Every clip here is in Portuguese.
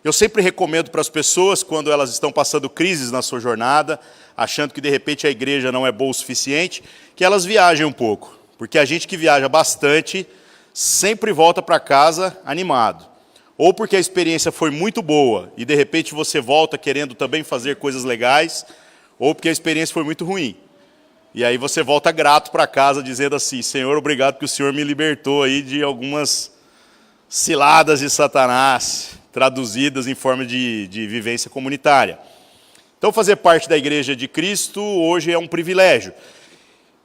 Eu sempre recomendo para as pessoas, quando elas estão passando crises na sua jornada, achando que de repente a igreja não é boa o suficiente, que elas viajem um pouco. Porque a gente que viaja bastante sempre volta para casa animado. Ou porque a experiência foi muito boa e de repente você volta querendo também fazer coisas legais, ou porque a experiência foi muito ruim. E aí você volta grato para casa dizendo assim: Senhor, obrigado que o Senhor me libertou aí de algumas ciladas de Satanás, traduzidas em forma de vivência comunitária. Então fazer parte da Igreja de Cristo hoje é um privilégio.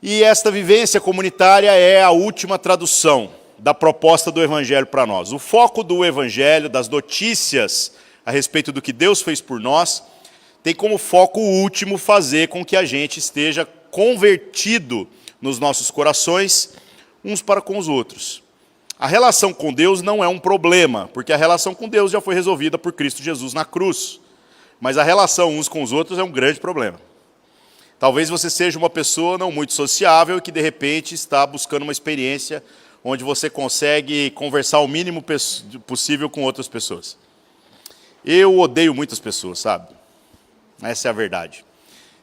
E esta vivência comunitária é a última tradução da proposta do Evangelho para nós. O foco do Evangelho, das notícias a respeito do que Deus fez por nós, tem como foco último fazer com que a gente esteja convertido nos nossos corações, uns para com os outros. A relação com Deus não é um problema, porque a relação com Deus já foi resolvida por Cristo Jesus na cruz. Mas a relação uns com os outros é um grande problema. Talvez você seja uma pessoa não muito sociável e que de repente está buscando uma experiência onde você consegue conversar o mínimo possível com outras pessoas. Eu odeio muitas pessoas, sabe? Essa é a verdade.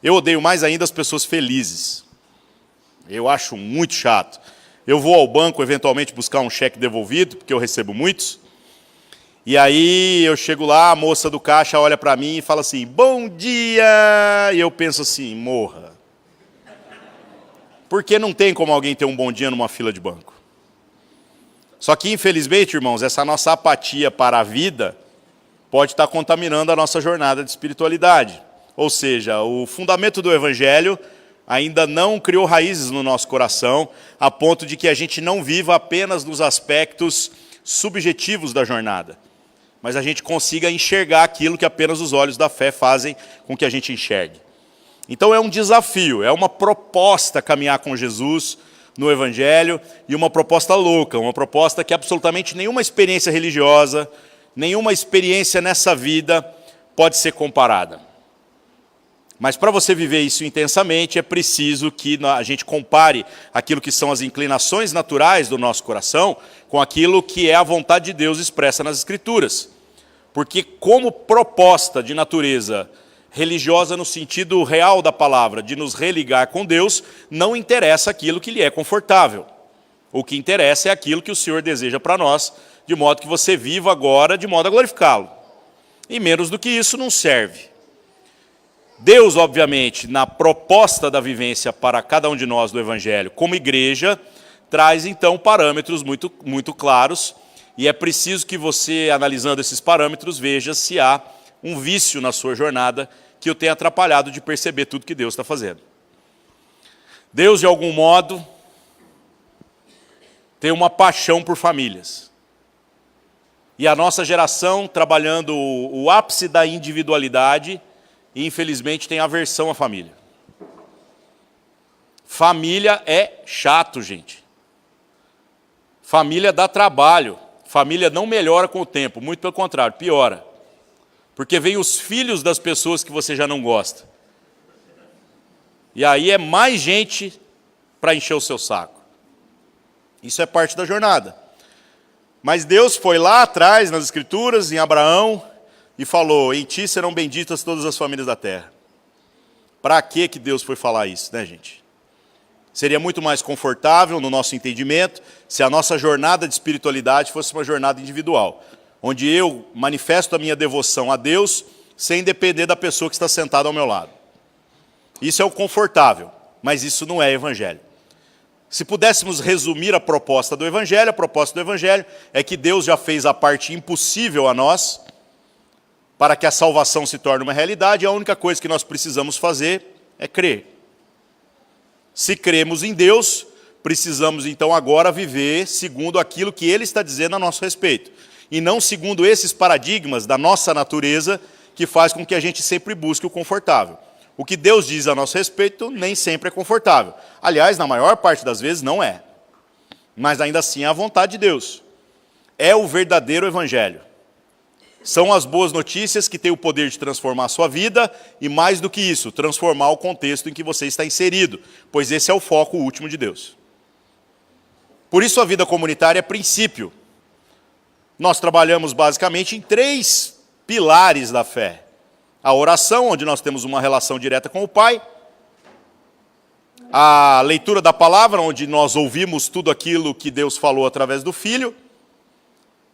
Eu odeio mais ainda as pessoas felizes. Eu acho muito chato. Eu vou ao banco eventualmente buscar um cheque devolvido, porque eu recebo muitos. E aí eu chego lá, a moça do caixa olha para mim e fala assim: bom dia! E eu penso assim: morra. Porque não tem como alguém ter um bom dia numa fila de banco. Só que, infelizmente, irmãos, essa nossa apatia para a vida pode estar contaminando a nossa jornada de espiritualidade. Ou seja, o fundamento do Evangelho ainda não criou raízes no nosso coração, a ponto de que a gente não viva apenas nos aspectos subjetivos da jornada, mas a gente consiga enxergar aquilo que apenas os olhos da fé fazem com que a gente enxergue. Então é um desafio, é uma proposta caminhar com Jesus no Evangelho, e uma proposta louca, uma proposta que absolutamente nenhuma experiência religiosa, nenhuma experiência nessa vida pode ser comparada. Mas para você viver isso intensamente, é preciso que a gente compare aquilo que são as inclinações naturais do nosso coração com aquilo que é a vontade de Deus expressa nas Escrituras. Porque como proposta de natureza religiosa no sentido real da palavra, de nos religar com Deus, não interessa aquilo que lhe é confortável. O que interessa é aquilo que o Senhor deseja para nós, de modo que você viva agora de modo a glorificá-lo. E menos do que isso não serve. Deus, obviamente, na proposta da vivência para cada um de nós do Evangelho, como igreja, traz então parâmetros muito claros, e é preciso que você, analisando esses parâmetros, veja se há um vício na sua jornada que o tenha atrapalhado de perceber tudo que Deus está fazendo. Deus, de algum modo, tem uma paixão por famílias. E a nossa geração, trabalhando o ápice da individualidade, infelizmente tem aversão à família. Família é chato, gente. Família dá trabalho. Família não melhora com o tempo, muito pelo contrário, piora. Porque vem os filhos das pessoas que você já não gosta. E aí é mais gente para encher o seu saco. Isso é parte da jornada. Mas Deus foi lá atrás, nas Escrituras, em Abraão, e falou: em ti serão benditas todas as famílias da terra. Para que Deus foi falar isso, né, gente? Seria muito mais confortável, no nosso entendimento, se a nossa jornada de espiritualidade fosse uma jornada individual, onde eu manifesto a minha devoção a Deus sem depender da pessoa que está sentada ao meu lado. Isso é o confortável, mas isso não é Evangelho. Se pudéssemos resumir a proposta do Evangelho é que Deus já fez a parte impossível a nós, para que a salvação se torne uma realidade, e a única coisa que nós precisamos fazer é crer. Se cremos em Deus, precisamos então agora viver segundo aquilo que Ele está dizendo a nosso respeito, e não segundo esses paradigmas da nossa natureza que faz com que a gente sempre busque o confortável. O que Deus diz a nosso respeito nem sempre é confortável. Aliás, na maior parte das vezes não é. Mas ainda assim é a vontade de Deus. É o verdadeiro Evangelho. São as boas notícias que têm o poder de transformar a sua vida e, mais do que isso, transformar o contexto em que você está inserido, pois esse é o foco último de Deus. Por isso a vida comunitária é princípio. Nós trabalhamos basicamente em três pilares da fé. A oração, onde nós temos uma relação direta com o Pai. A leitura da palavra, onde nós ouvimos tudo aquilo que Deus falou através do Filho.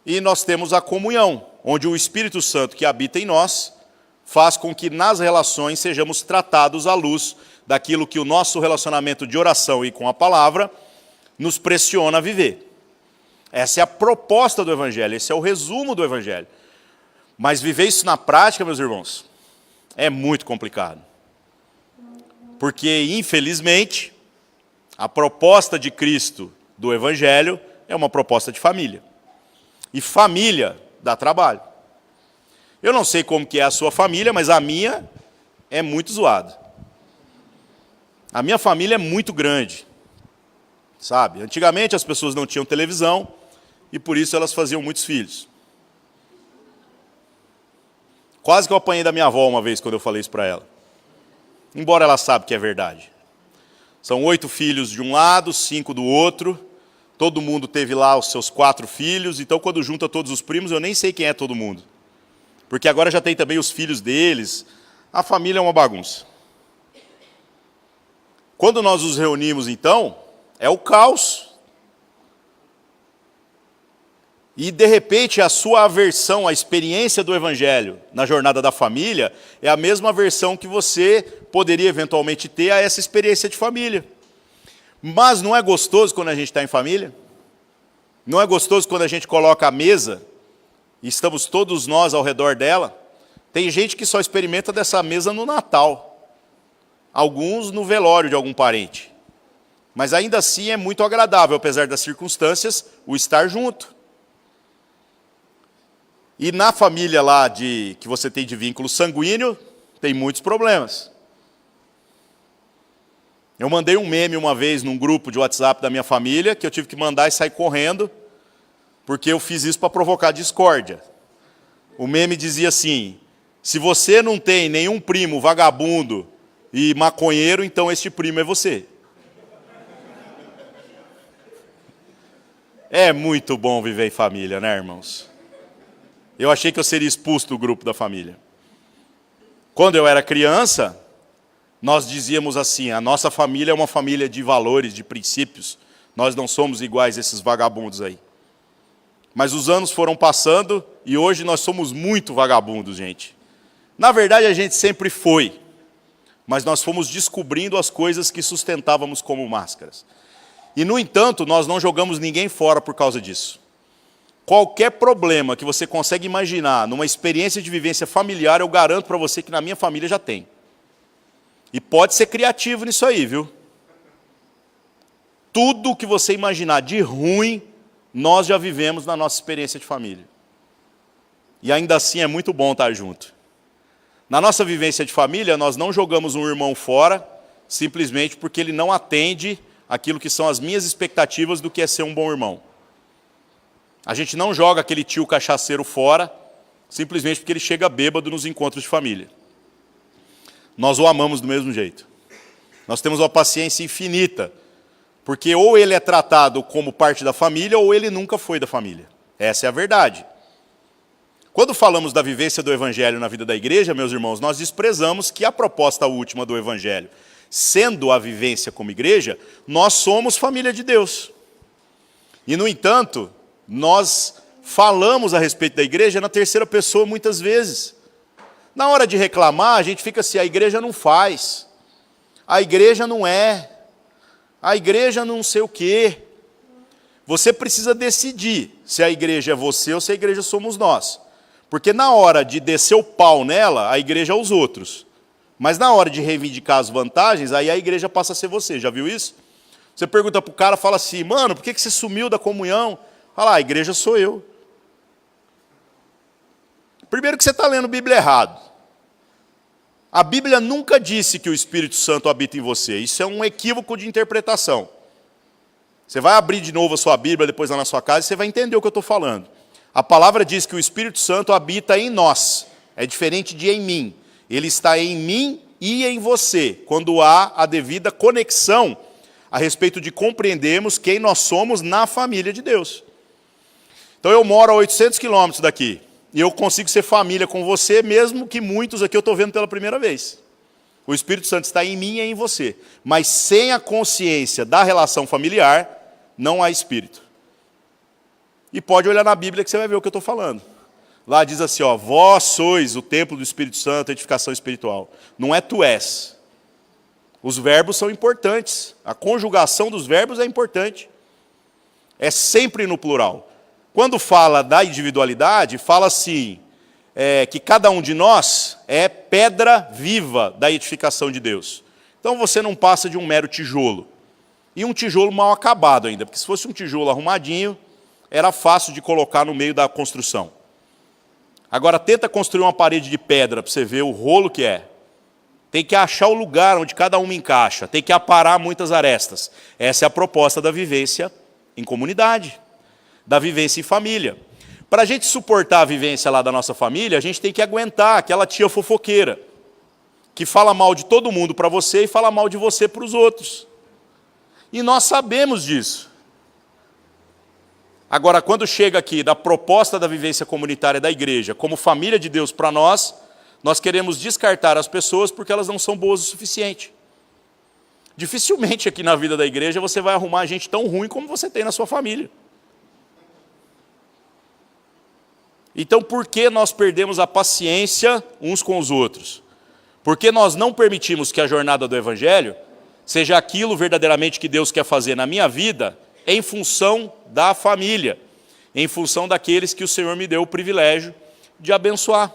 E nós temos a comunhão, onde o Espírito Santo que habita em nós faz com que nas relações sejamos tratados à luz daquilo que o nosso relacionamento de oração e com a palavra nos pressiona a viver. Essa é a proposta do Evangelho, esse é o resumo do Evangelho. Mas viver isso na prática, meus irmãos, é muito complicado. Porque, infelizmente, a proposta de Cristo do Evangelho é uma proposta de família. E família dá trabalho. Eu não sei como que é a sua família, mas a minha é muito zoada. A minha família é muito grande. Sabe? Antigamente as pessoas não tinham televisão e por isso elas faziam muitos filhos. Quase que eu apanhei da minha avó uma vez quando eu falei isso para ela. Embora ela saiba que é verdade. São 8 filhos de um lado, 5 do outro. Todo mundo teve lá os seus 4 filhos. Então, quando junta todos os primos, eu nem sei quem é todo mundo. Porque agora já tem também os filhos deles. A família é uma bagunça. Quando nós nos reunimos, então, é o caos. E, de repente, a sua aversão à experiência do Evangelho na jornada da família é a mesma aversão que você poderia eventualmente ter a essa experiência de família. Mas não é gostoso quando a gente está em família? Não é gostoso quando a gente coloca a mesa e estamos todos nós ao redor dela? Tem gente que só experimenta dessa mesa no Natal. Alguns no velório de algum parente. Mas ainda assim é muito agradável, apesar das circunstâncias, o estar junto. E na família lá que você tem de vínculo sanguíneo, tem muitos problemas. Eu mandei um meme uma vez num grupo de WhatsApp da minha família, que eu tive que mandar e sair correndo, porque eu fiz isso para provocar discórdia. O meme dizia assim: se você não tem nenhum primo vagabundo e maconheiro, então este primo é você. É muito bom viver em família, né, irmãos? Eu achei que eu seria expulso do grupo da família. Quando eu era criança, nós dizíamos assim: a nossa família é uma família de valores, de princípios. Nós não somos iguais a esses vagabundos aí. Mas os anos foram passando e hoje nós somos muito vagabundos, gente. Na verdade, a gente sempre foi. Mas nós fomos descobrindo as coisas que sustentávamos como máscaras. E, no entanto, nós não jogamos ninguém fora por causa disso. Qualquer problema que você consegue imaginar numa experiência de vivência familiar, eu garanto para você que na minha família já tem. E pode ser criativo nisso aí, viu? Tudo o que você imaginar de ruim, nós já vivemos na nossa experiência de família. E ainda assim é muito bom estar junto. Na nossa vivência de família, nós não jogamos um irmão fora, simplesmente porque ele não atende aquilo que são as minhas expectativas do que é ser um bom irmão. A gente não joga aquele tio cachaceiro fora, simplesmente porque ele chega bêbado nos encontros de família. Nós o amamos do mesmo jeito. Nós temos uma paciência infinita, porque ou ele é tratado como parte da família, ou ele nunca foi da família. Essa é a verdade. Quando falamos da vivência do Evangelho na vida da igreja, meus irmãos, nós desprezamos que a proposta última do Evangelho, sendo a vivência como igreja, nós somos família de Deus. E, no entanto, nós falamos a respeito da igreja na terceira pessoa muitas vezes. Na hora de reclamar, a gente fica assim: a igreja não faz, a igreja não é, a igreja não sei o quê. Você precisa decidir se a igreja é você ou se a igreja somos nós. Porque na hora de descer o pau nela, a igreja é os outros. Mas na hora de reivindicar as vantagens, aí a igreja passa a ser você. Já viu isso? Você pergunta para o cara, fala assim: mano, por que você sumiu da comunhão? Fala: a igreja sou eu. Primeiro que você está lendo a Bíblia errado. A Bíblia nunca disse que o Espírito Santo habita em você. Isso é um equívoco de interpretação. Você vai abrir de novo a sua Bíblia depois lá na sua casa e você vai entender o que eu estou falando. A palavra diz que o Espírito Santo habita em nós. É diferente de em mim. Ele está em mim e em você, quando há a devida conexão a respeito de compreendermos quem nós somos na família de Deus. Então eu moro a 800 quilômetros daqui. E eu consigo ser família com você, mesmo que muitos aqui eu estou vendo pela primeira vez. O Espírito Santo está em mim e em você. Mas sem a consciência da relação familiar, não há Espírito. E pode olhar na Bíblia que você vai ver o que eu estou falando. Lá diz assim, ó, vós sois o templo do Espírito Santo, a edificação espiritual. Não é tu és. Os verbos são importantes. A conjugação dos verbos é importante. É sempre no plural. Quando fala da individualidade, fala assim, que cada um de nós é pedra viva da edificação de Deus. Então você não passa de um mero tijolo. E um tijolo mal acabado ainda, porque se fosse um tijolo arrumadinho, era fácil de colocar no meio da construção. Agora tenta construir uma parede de pedra para você ver o rolo que é. Tem que achar o lugar onde cada uma encaixa, tem que aparar muitas arestas. Essa é a proposta da vivência em comunidade, da vivência em família. Para a gente suportar a vivência lá da nossa família, a gente tem que aguentar aquela tia fofoqueira, que fala mal de todo mundo para você e fala mal de você para os outros. E nós sabemos disso. Agora, quando chega aqui da proposta da vivência comunitária da igreja, como família de Deus para nós queremos descartar as pessoas porque elas não são boas o suficiente. Dificilmente aqui na vida da igreja você vai arrumar gente tão ruim como você tem na sua família. Então, por que nós perdemos a paciência uns com os outros? Porque nós não permitimos que a jornada do Evangelho seja aquilo verdadeiramente que Deus quer fazer na minha vida em função da família, em função daqueles que o Senhor me deu o privilégio de abençoar.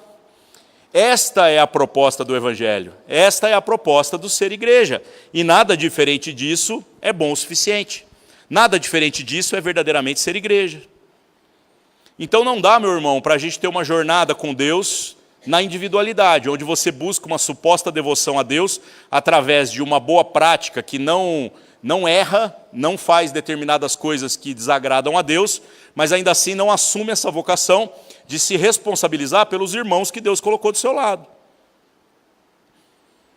Esta é a proposta do Evangelho, esta é a proposta do ser igreja, e nada diferente disso é bom o suficiente. Nada diferente disso é verdadeiramente ser igreja. Então não dá, meu irmão, para a gente ter uma jornada com Deus na individualidade, onde você busca uma suposta devoção a Deus através de uma boa prática que não erra, não faz determinadas coisas que desagradam a Deus, mas ainda assim não assume essa vocação de se responsabilizar pelos irmãos que Deus colocou do seu lado.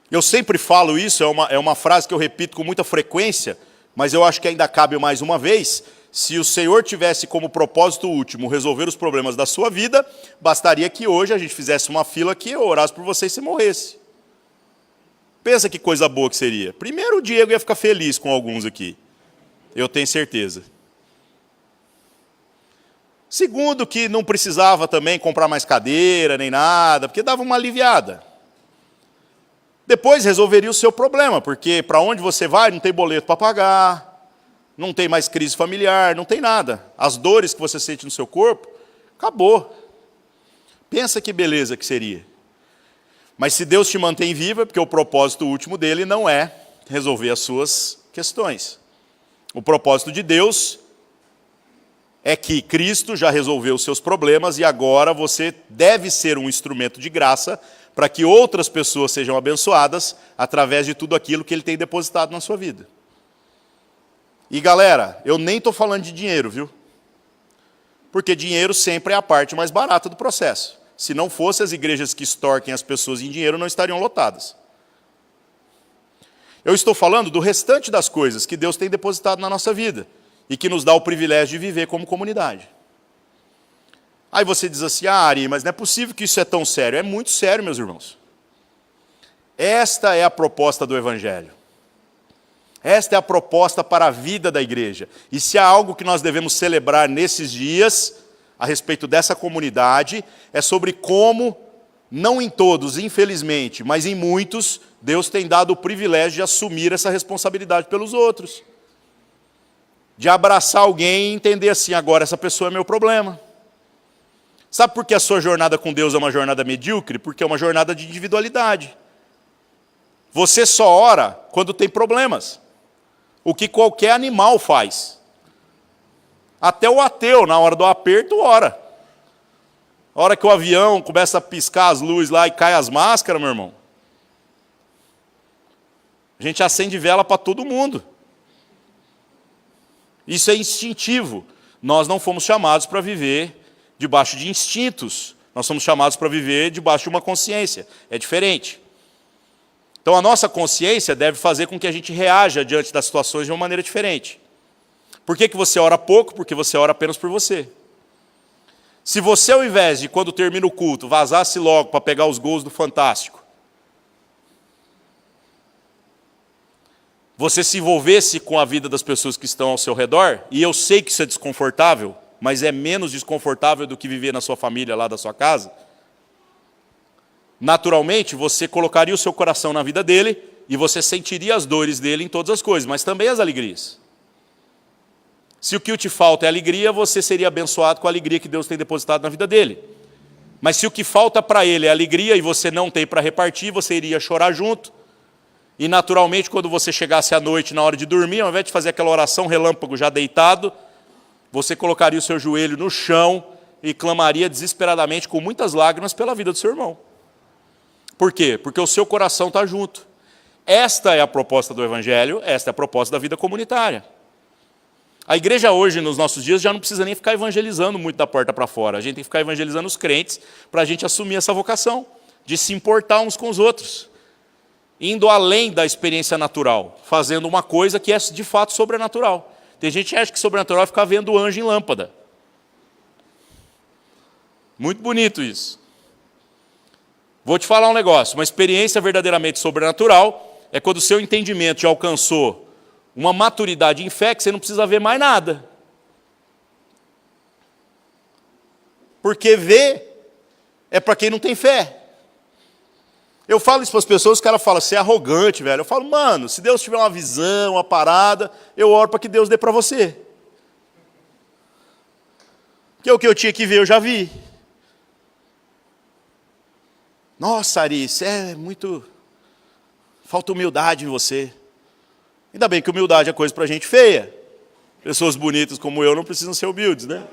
Eu sempre falo isso, é uma frase que eu repito com muita frequência, mas eu acho que ainda cabe mais uma vez. Se o Senhor tivesse como propósito último resolver os problemas da sua vida, bastaria que hoje a gente fizesse uma fila aqui, eu orasse por você e você morresse. Pensa que coisa boa que seria. Primeiro, o Diego ia ficar feliz com alguns aqui. Eu tenho certeza. Segundo, que não precisava também comprar mais cadeira, nem nada, porque dava uma aliviada. Depois resolveria o seu problema, porque para onde você vai não tem boleto para pagar, não tem mais crise familiar, não tem nada. As dores que você sente no seu corpo, acabou. Pensa que beleza que seria. Mas se Deus te mantém viva, porque o propósito último dele não é resolver as suas questões. O propósito de Deus é que Cristo já resolveu os seus problemas e agora você deve ser um instrumento de graça para que outras pessoas sejam abençoadas através de tudo aquilo que Ele tem depositado na sua vida. E galera, eu nem estou falando de dinheiro, viu? Porque dinheiro sempre é a parte mais barata do processo. Se não fosse, as igrejas que extorquem as pessoas em dinheiro não estariam lotadas. Eu estou falando do restante das coisas que Deus tem depositado na nossa vida e que nos dá o privilégio de viver como comunidade. Aí você diz assim, Ari, mas não é possível que isso é tão sério. É muito sério, meus irmãos. Esta é a proposta do Evangelho. Esta é a proposta para a vida da igreja. E se há algo que nós devemos celebrar nesses dias, a respeito dessa comunidade, é sobre como, não em todos, infelizmente, mas em muitos, Deus tem dado o privilégio de assumir essa responsabilidade pelos outros. De abraçar alguém e entender assim, agora essa pessoa é meu problema. Sabe por que a sua jornada com Deus é uma jornada medíocre? Porque é uma jornada de individualidade. Você só ora quando tem problemas. O que qualquer animal faz. Até o ateu, na hora do aperto, ora. A hora que o avião começa a piscar as luzes lá e cai as máscaras, meu irmão, a gente acende vela para todo mundo. Isso é instintivo. Nós não fomos chamados para viver debaixo de instintos. Nós somos chamados para viver debaixo de uma consciência. É diferente. Então a nossa consciência deve fazer com que a gente reaja diante das situações de uma maneira diferente. Por que você ora pouco? Porque você ora apenas por você. Se você, ao invés de, quando termina o culto, vazasse logo para pegar os gols do Fantástico, você se envolvesse com a vida das pessoas que estão ao seu redor, e eu sei que isso é desconfortável, mas é menos desconfortável do que viver na sua família lá da sua casa, naturalmente você colocaria o seu coração na vida dele e você sentiria as dores dele em todas as coisas, mas também as alegrias. Se o que te falta é alegria, você seria abençoado com a alegria que Deus tem depositado na vida dele. Mas se o que falta para ele é alegria e você não tem para repartir, você iria chorar junto. E naturalmente, quando você chegasse à noite, na hora de dormir, ao invés de fazer aquela oração relâmpago já deitado, você colocaria o seu joelho no chão e clamaria desesperadamente, com muitas lágrimas, pela vida do seu irmão. Por quê? Porque o seu coração está junto. Esta é a proposta do Evangelho, esta é a proposta da vida comunitária. A igreja hoje, nos nossos dias, já não precisa nem ficar evangelizando muito da porta para fora. A gente tem que ficar evangelizando os crentes para a gente assumir essa vocação de se importar uns com os outros, indo além da experiência natural, fazendo uma coisa que é de fato sobrenatural. Tem gente que acha que sobrenatural é ficar vendo anjo em lâmpada. Muito bonito isso. Vou te falar um negócio, uma experiência verdadeiramente sobrenatural é quando o seu entendimento já alcançou uma maturidade em fé que você não precisa ver mais nada. Porque ver é para quem não tem fé. Eu falo isso para as pessoas, os caras falam, você é arrogante, velho. Eu falo, mano, se Deus tiver uma visão, uma parada, eu oro para que Deus dê para você. Porque o que eu tinha que ver, eu já vi. Nossa, Ari, isso é muito... falta humildade em você. Ainda bem que humildade é coisa para gente feia. Pessoas bonitas como eu não precisam ser humildes, né?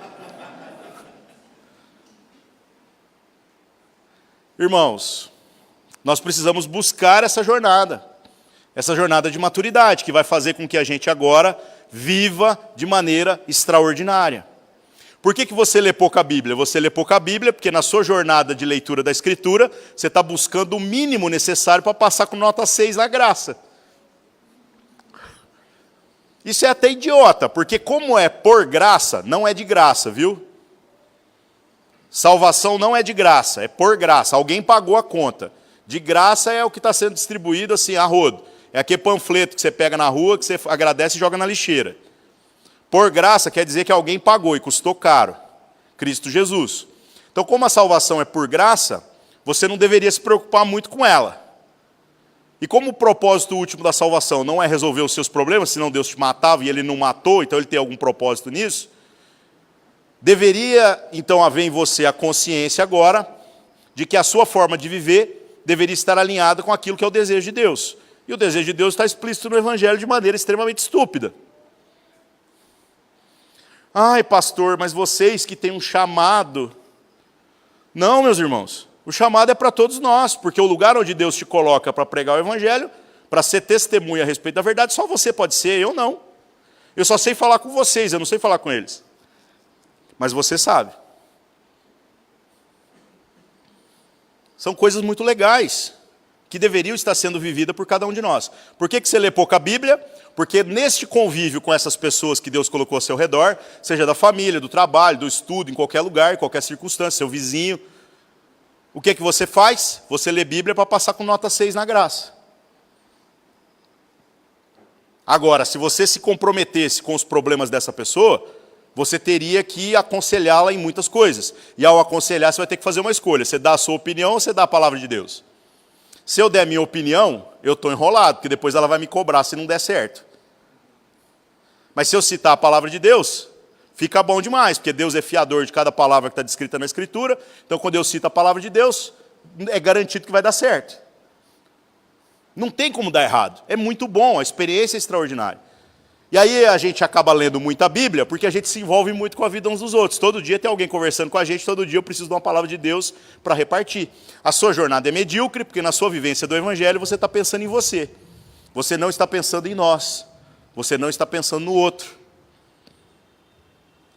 Irmãos, nós precisamos buscar essa jornada de maturidade, que vai fazer com que a gente agora viva de maneira extraordinária. Por que você lê pouca Bíblia? Você lê pouca Bíblia porque na sua jornada de leitura da Escritura, você está buscando o mínimo necessário para passar com nota 6 na graça. Isso é até idiota, porque como é por graça, não é de graça, viu? Salvação não é de graça, é por graça. Alguém pagou a conta. De graça é o que está sendo distribuído assim, a rodo. É aquele panfleto que você pega na rua, que você agradece e joga na lixeira. Por graça quer dizer que alguém pagou e custou caro. Cristo Jesus. Então, como a salvação é por graça, você não deveria se preocupar muito com ela. E como o propósito último da salvação não é resolver os seus problemas, senão Deus te matava e ele não matou, então ele tem algum propósito nisso, deveria então haver em você a consciência agora de que a sua forma de viver deveria estar alinhada com aquilo que é o desejo de Deus. E o desejo de Deus está explícito no Evangelho de maneira extremamente estúpida. Ai, pastor, mas vocês que têm um chamado... Não, meus irmãos. O chamado é para todos nós, porque o lugar onde Deus te coloca para pregar o Evangelho, para ser testemunha a respeito da verdade, só você pode ser, eu não. Eu só sei falar com vocês, eu não sei falar com eles. Mas você sabe. São coisas muito legais, que deveriam estar sendo vividas por cada um de nós. Por que você lê pouca Bíblia? Porque neste convívio com essas pessoas que Deus colocou ao seu redor, seja da família, do trabalho, do estudo, em qualquer lugar, em qualquer circunstância, seu vizinho, o que você faz? Você lê Bíblia para passar com nota 6 na graça. Agora, se você se comprometesse com os problemas dessa pessoa, você teria que aconselhá-la em muitas coisas. E ao aconselhar, você vai ter que fazer uma escolha. Você dá a sua opinião ou você dá a palavra de Deus? Se eu der a minha opinião, eu estou enrolado, porque depois ela vai me cobrar se não der certo. Mas se eu citar a palavra de Deus, fica bom demais, porque Deus é fiador de cada palavra que está descrita na Escritura. Então, quando eu cito a palavra de Deus, é garantido que vai dar certo. Não tem como dar errado. É muito bom, a experiência é extraordinária. E aí a gente acaba lendo muita Bíblia, porque a gente se envolve muito com a vida uns dos outros. Todo dia tem alguém conversando com a gente, todo dia eu preciso de uma palavra de Deus para repartir. A sua jornada é medíocre, porque na sua vivência do Evangelho você está pensando em você. Você não está pensando em nós. Você não está pensando no outro.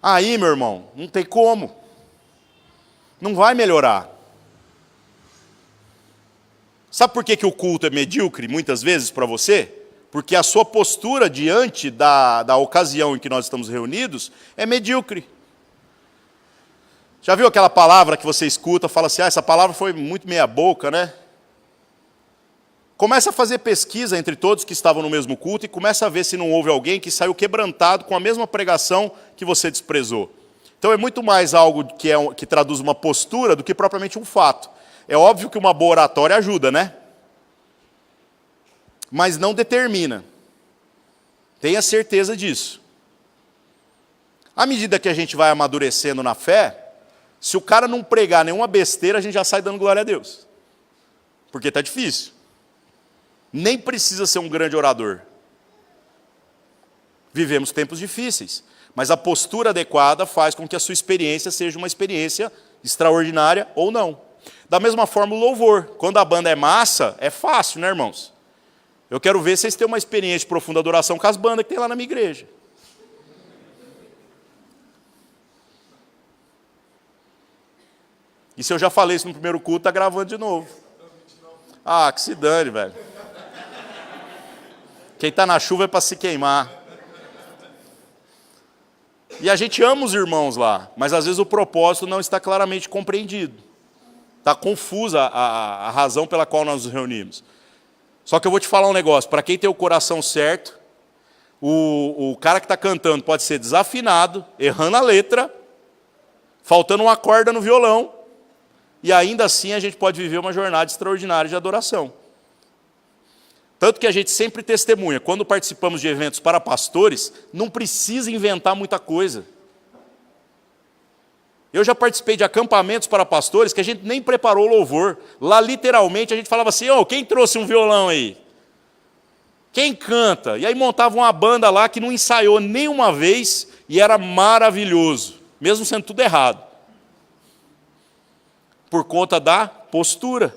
Aí, meu irmão, não tem como. Não vai melhorar. Sabe por que o culto é medíocre, muitas vezes, para você? Porque a sua postura diante da ocasião em que nós estamos reunidos é medíocre. Já viu aquela palavra que você escuta, fala assim, essa palavra foi muito meia boca, né? Começa a fazer pesquisa entre todos que estavam no mesmo culto e começa a ver se não houve alguém que saiu quebrantado com a mesma pregação que você desprezou. Então é muito mais algo que traduz uma postura do que propriamente um fato. É óbvio que uma boa oratória ajuda, né? Mas não determina. Tenha certeza disso. À medida que a gente vai amadurecendo na fé, se o cara não pregar nenhuma besteira, a gente já sai dando glória a Deus. Porque está difícil. Nem precisa ser um grande orador. Vivemos tempos difíceis, mas a postura adequada faz com que a sua experiência seja uma experiência extraordinária ou não. Da mesma forma o louvor. Quando a banda é massa, é fácil, né, irmãos? Eu quero ver vocês terem uma experiência de profunda adoração com as bandas que tem lá na minha igreja. E se eu já falei isso no primeiro culto, está gravando de novo. Ah, que se dane, velho. Quem está na chuva é para se queimar. E a gente ama os irmãos lá, mas às vezes o propósito não está claramente compreendido. Está confusa a razão pela qual nós nos reunimos. Só que eu vou te falar um negócio, para quem tem o coração certo, o cara que está cantando pode ser desafinado, errando a letra, faltando uma corda no violão, e ainda assim a gente pode viver uma jornada extraordinária de adoração. Tanto que a gente sempre testemunha, quando participamos de eventos para pastores, não precisa inventar muita coisa. Eu já participei de acampamentos para pastores que a gente nem preparou o louvor. Lá, literalmente, a gente falava assim, quem trouxe um violão aí? Quem canta? E aí montava uma banda lá que não ensaiou nenhuma vez e era maravilhoso, mesmo sendo tudo errado. Por conta da postura.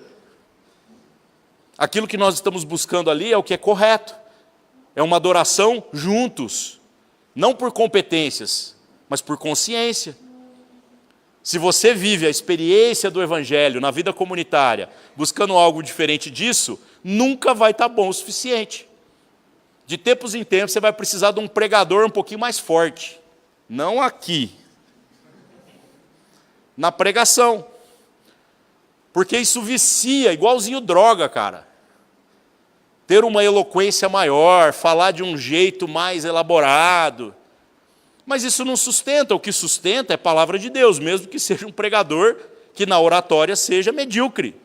Aquilo que nós estamos buscando ali é o que é correto. É uma adoração juntos. Não por competências, mas por consciência. Se você vive a experiência do Evangelho na vida comunitária, buscando algo diferente disso, nunca vai estar bom o suficiente. De tempos em tempos, você vai precisar de um pregador um pouquinho mais forte. Não aqui. Na pregação. Porque isso vicia, igualzinho droga, cara. Ter uma eloquência maior, falar de um jeito mais elaborado. Mas isso não sustenta, o que sustenta é a palavra de Deus, mesmo que seja um pregador que na oratória seja medíocre.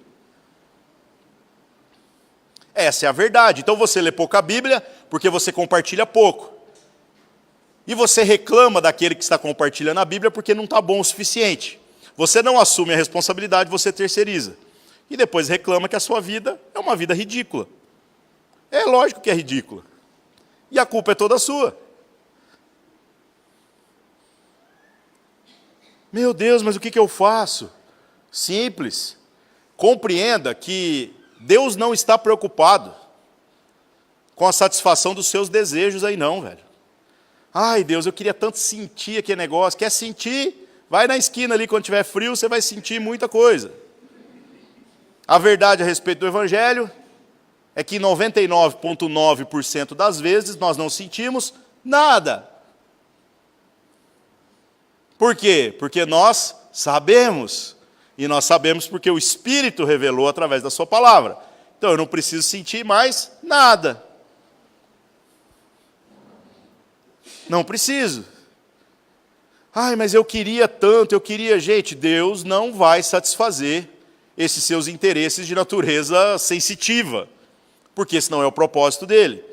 Essa é a verdade. Então você lê pouca Bíblia porque você compartilha pouco. E você reclama daquele que está compartilhando a Bíblia porque não está bom o suficiente. Você não assume a responsabilidade, você terceiriza. E depois reclama que a sua vida é uma vida ridícula. É lógico que é ridícula. E a culpa é toda sua. Meu Deus, mas o que eu faço? Simples. Compreenda que Deus não está preocupado com a satisfação dos seus desejos aí não, velho. Ai, Deus, eu queria tanto sentir aquele negócio. Quer sentir? Vai na esquina ali, quando tiver frio, você vai sentir muita coisa. A verdade a respeito do Evangelho é que 99,9% das vezes nós não sentimos nada. Por quê? Porque nós sabemos. E nós sabemos porque o Espírito revelou através da sua palavra. Então eu não preciso sentir mais nada. Não preciso. Ai, mas eu queria tanto, Gente, Deus não vai satisfazer esses seus interesses de natureza sensitiva, porque esse não é o propósito dele.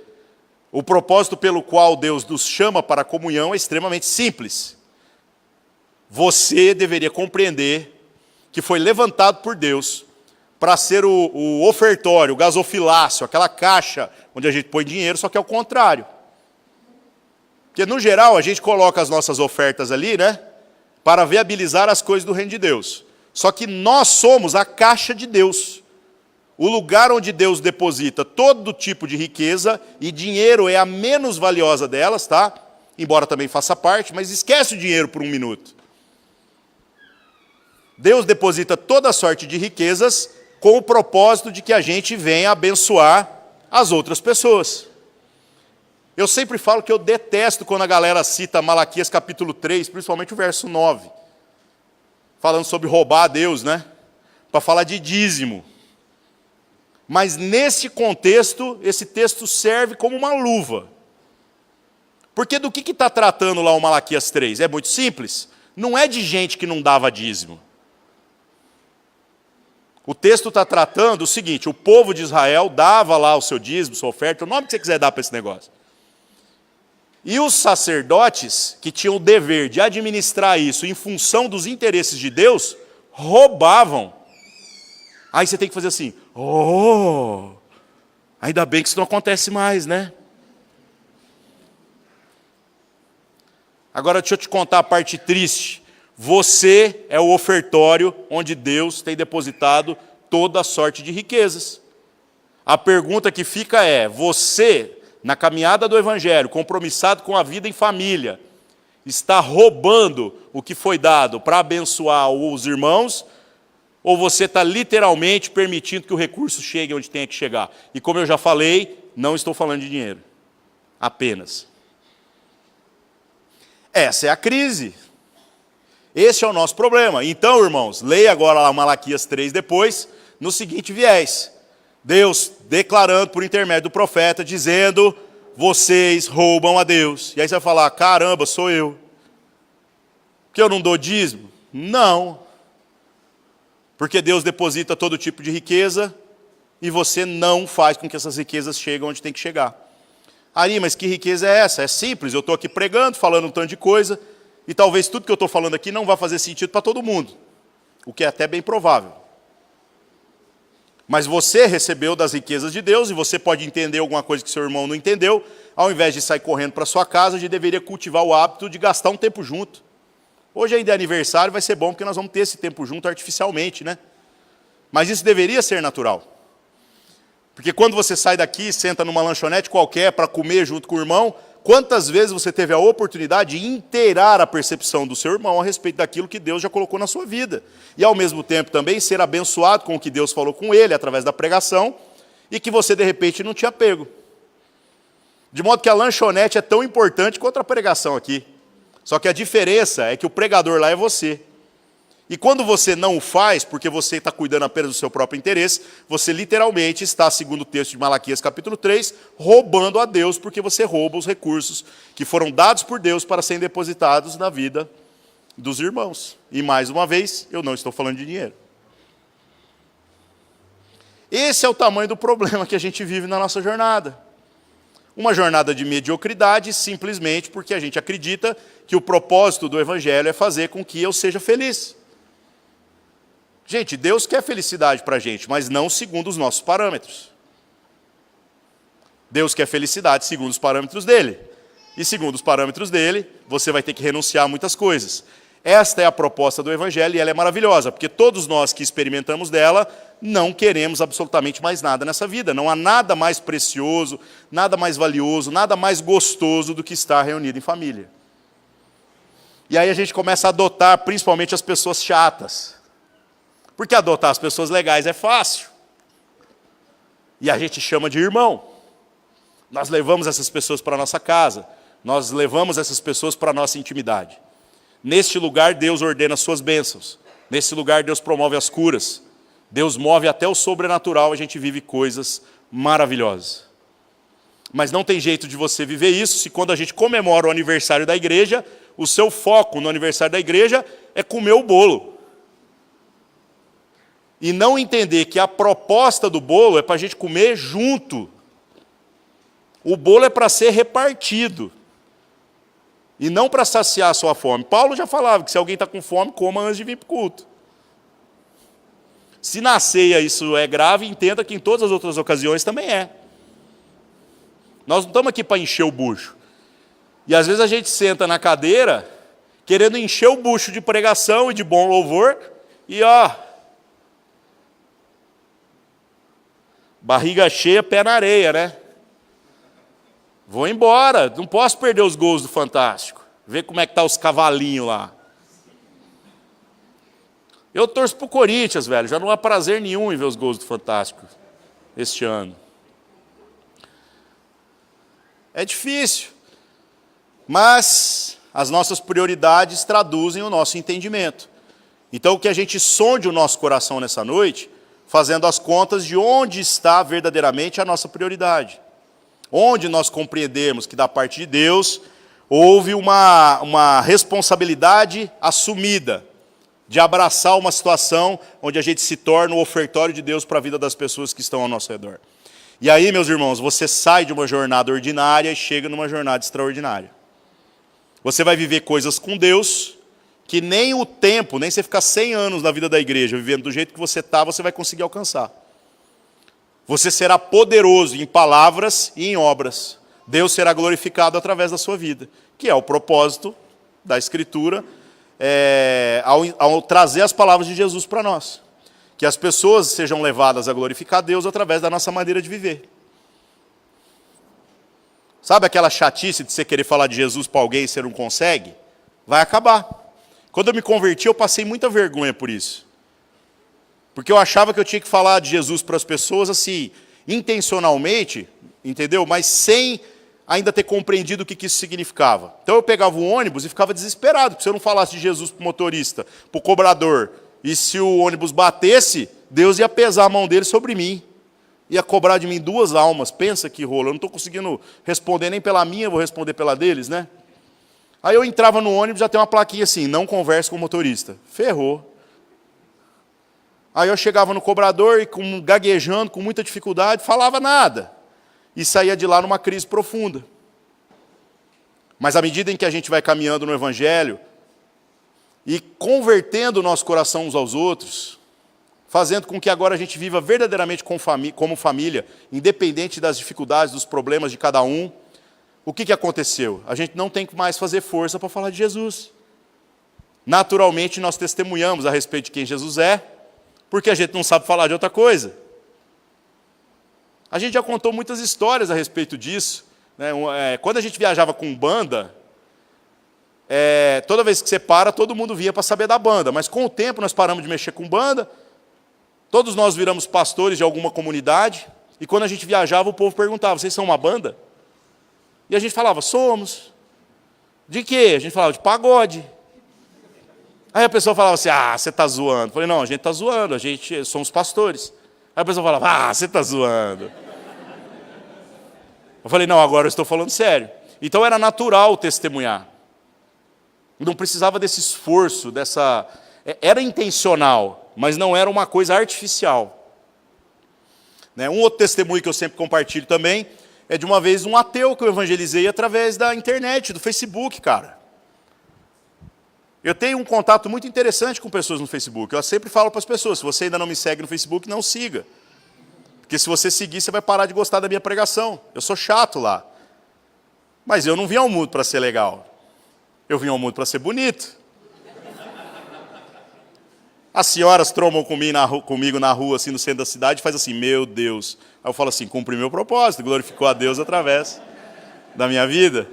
O propósito pelo qual Deus nos chama para a comunhão é extremamente simples. Você deveria compreender que foi levantado por Deus para ser o ofertório, o gasofilácio, aquela caixa onde a gente põe dinheiro, só que é o contrário. Porque, no geral, a gente coloca as nossas ofertas ali, né, para viabilizar as coisas do reino de Deus. Só que nós somos a caixa de Deus. O lugar onde Deus deposita todo tipo de riqueza, e dinheiro é a menos valiosa delas, tá? Embora também faça parte, mas esquece o dinheiro por um minuto. Deus deposita toda sorte de riquezas com o propósito de que a gente venha abençoar as outras pessoas. Eu sempre falo que eu detesto quando a galera cita Malaquias capítulo 3, principalmente o verso 9. falando sobre roubar a Deus, né? Para falar de dízimo. Mas nesse contexto, esse texto serve como uma luva. Porque do que está tratando lá o Malaquias 3? É muito simples. Não é de gente que não dava dízimo. O texto está tratando o seguinte: o povo de Israel dava lá o seu dízimo, sua oferta, o nome que você quiser dar para esse negócio. E os sacerdotes, que tinham o dever de administrar isso em função dos interesses de Deus, roubavam. Aí você tem que fazer assim: oh, ainda bem que isso não acontece mais, né? Agora deixa eu te contar a parte triste. Você é o ofertório onde Deus tem depositado toda a sorte de riquezas. A pergunta que fica é: você, na caminhada do Evangelho, compromissado com a vida em família, está roubando o que foi dado para abençoar os irmãos? Ou você está literalmente permitindo que o recurso chegue onde tem que chegar? E como eu já falei, não estou falando de dinheiro. Apenas. Essa é a crise. Esse é o nosso problema. Então, irmãos, leia agora lá Malaquias 3 depois, no seguinte viés. Deus declarando por intermédio do profeta, dizendo: vocês roubam a Deus. E aí você vai falar: caramba, sou eu. Que eu não dou dízimo? Não. Porque Deus deposita todo tipo de riqueza e você não faz com que essas riquezas cheguem onde tem que chegar. Ari, mas que riqueza é essa? É simples, eu estou aqui pregando, falando um tanto de coisa, e talvez tudo que eu estou falando aqui não vá fazer sentido para todo mundo, o que é até bem provável. Mas você recebeu das riquezas de Deus, e você pode entender alguma coisa que seu irmão não entendeu, ao invés de sair correndo para sua casa, a gente deveria cultivar o hábito de gastar um tempo junto. Hoje ainda é aniversário, vai ser bom, porque nós vamos ter esse tempo junto artificialmente, né? Mas isso deveria ser natural. Porque quando você sai daqui, senta numa lanchonete qualquer para comer junto com o irmão, quantas vezes você teve a oportunidade de inteirar a percepção do seu irmão a respeito daquilo que Deus já colocou na sua vida? E ao mesmo tempo também ser abençoado com o que Deus falou com ele, através da pregação, e que você de repente não tinha pego. De modo que a lanchonete é tão importante quanto a pregação aqui. Só que a diferença é que o pregador lá é você. E quando você não o faz, porque você está cuidando apenas do seu próprio interesse, você literalmente está, segundo o texto de Malaquias capítulo 3, roubando a Deus, porque você rouba os recursos que foram dados por Deus para serem depositados na vida dos irmãos. E mais uma vez, eu não estou falando de dinheiro. Esse é o tamanho do problema que a gente vive na nossa jornada. Uma jornada de mediocridade, simplesmente porque a gente acredita que o propósito do Evangelho é fazer com que eu seja feliz. Gente, Deus quer felicidade para a gente, mas não segundo os nossos parâmetros. Deus quer felicidade segundo os parâmetros dele. E segundo os parâmetros dele, você vai ter que renunciar a muitas coisas. Esta é a proposta do Evangelho e ela é maravilhosa, porque todos nós que experimentamos dela não queremos absolutamente mais nada nessa vida. Não há nada mais precioso, nada mais valioso, nada mais gostoso do que estar reunido em família. E aí a gente começa a adotar principalmente as pessoas chatas. Porque adotar as pessoas legais é fácil. E a gente chama de irmão. Nós levamos essas pessoas para a nossa casa. Nós levamos essas pessoas para a nossa intimidade. Neste lugar, Deus ordena as suas bênçãos. Nesse lugar, Deus promove as curas. Deus move até o sobrenatural, a gente vive coisas maravilhosas. Mas não tem jeito de você viver isso se quando a gente comemora o aniversário da igreja, o seu foco no aniversário da igreja é comer o bolo. E não entender que a proposta do bolo é para a gente comer junto. O bolo é para ser repartido. E não para saciar a sua fome. Paulo já falava que se alguém está com fome, coma antes de vir para o culto. Se na ceia isso é grave, entenda que em todas as outras ocasiões também é. Nós não estamos aqui para encher o bucho. E às vezes a gente senta na cadeira, querendo encher o bucho de pregação e de bom louvor, e barriga cheia, pé na areia, né? Vou embora, não posso perder os gols do Fantástico. Ver como é que tá os cavalinhos lá. Eu torço pro Corinthians, velho. Já não há prazer nenhum em ver os gols do Fantástico este ano. É difícil. Mas as nossas prioridades traduzem o nosso entendimento. Então, que a gente sonde o nosso coração nessa noite, fazendo as contas de onde está verdadeiramente a nossa prioridade. Onde nós compreendemos que da parte de Deus houve uma responsabilidade assumida de abraçar uma situação onde a gente se torna o ofertório de Deus para a vida das pessoas que estão ao nosso redor. E aí, meus irmãos, você sai de uma jornada ordinária e chega numa jornada extraordinária. Você vai viver coisas com Deus que nem o tempo, nem você ficar 100 anos na vida da igreja, vivendo do jeito que você está, você vai conseguir alcançar. Você será poderoso em palavras e em obras. Deus será glorificado através da sua vida, que é o propósito da Escritura, ao trazer as palavras de Jesus para nós. Que as pessoas sejam levadas a glorificar Deus através da nossa maneira de viver. Sabe aquela chatice de você querer falar de Jesus para alguém e você não consegue? Vai acabar. Quando eu me converti, eu passei muita vergonha por isso. Porque eu achava que eu tinha que falar de Jesus para as pessoas assim, intencionalmente, entendeu? Mas sem ainda ter compreendido o que isso significava. Então eu pegava o ônibus e ficava desesperado, porque se eu não falasse de Jesus para o motorista, para o cobrador, e se o ônibus batesse, Deus ia pesar a mão dele sobre mim. Ia cobrar de mim 2 almas. Pensa que rolo, eu não estou conseguindo responder nem pela minha, vou responder pela deles, né? Aí eu entrava no ônibus, já tem uma plaquinha assim, não converse com o motorista. Ferrou. Aí eu chegava no cobrador e gaguejando, com muita dificuldade, falava nada. E saía de lá numa crise profunda. Mas à medida em que a gente vai caminhando no Evangelho e convertendo o nosso coração uns aos outros, fazendo com que agora a gente viva verdadeiramente como família, independente das dificuldades, dos problemas de cada um, o que aconteceu? A gente não tem que mais fazer força para falar de Jesus. Naturalmente, nós testemunhamos a respeito de quem Jesus é, porque a gente não sabe falar de outra coisa. A gente já contou muitas histórias a respeito disso. Né? Quando a gente viajava com banda, toda vez que você para, todo mundo vinha para saber da banda. Mas com o tempo nós paramos de mexer com banda, todos nós viramos pastores de alguma comunidade, e quando a gente viajava, o povo perguntava, vocês são uma banda? E a gente falava, somos. De quê? A gente falava, de pagode. Aí a pessoa falava assim, você está zoando. Eu falei, não, a gente está zoando, somos pastores. Aí a pessoa falava, você está zoando. Eu falei, não, agora eu estou falando sério. Então era natural testemunhar. Não precisava desse esforço, era intencional, mas não era uma coisa artificial. Um outro testemunho que eu sempre compartilho também é de uma vez um ateu que eu evangelizei através da internet, do Facebook, cara. Eu tenho um contato muito interessante com pessoas no Facebook. Eu sempre falo para as pessoas, se você ainda não me segue no Facebook, não siga. Porque se você seguir, você vai parar de gostar da minha pregação. Eu sou chato lá. Mas eu não vim ao mundo para ser legal. Eu vim ao mundo para ser bonito. As senhoras trombam comigo na rua, assim, no centro da cidade, e faz assim, meu Deus. Aí eu falo assim, cumpri meu propósito, glorificou a Deus através da minha vida.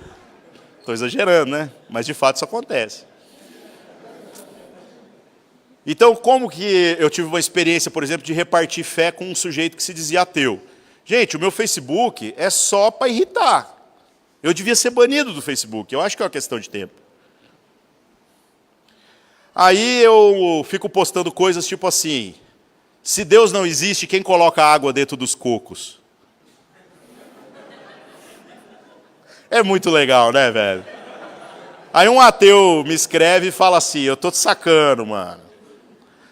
Estou exagerando, né? Mas de fato isso acontece. Então, como que eu tive uma experiência, por exemplo, de repartir fé com um sujeito que se dizia ateu? Gente, o meu Facebook é só para irritar. Eu devia ser banido do Facebook, eu acho que é uma questão de tempo. Aí eu fico postando coisas tipo assim, se Deus não existe, quem coloca água dentro dos cocos? É muito legal, né, velho? Aí um ateu me escreve e fala assim, eu tô te sacando, mano.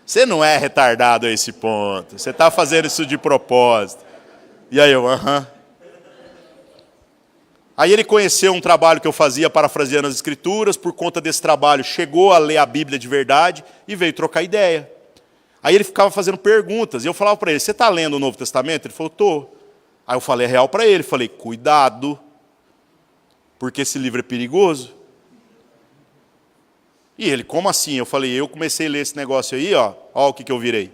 Você não é retardado a esse ponto, você está fazendo isso de propósito. E aí eu, Aí ele conheceu um trabalho que eu fazia parafraseando as Escrituras, por conta desse trabalho chegou a ler a Bíblia de verdade e veio trocar ideia. Aí ele ficava fazendo perguntas, e eu falava para ele, você está lendo o Novo Testamento? Ele falou, estou. Aí eu falei real para ele, falei, cuidado, porque esse livro é perigoso. E ele, como assim? Eu falei, eu comecei a ler esse negócio aí, ó o que eu virei.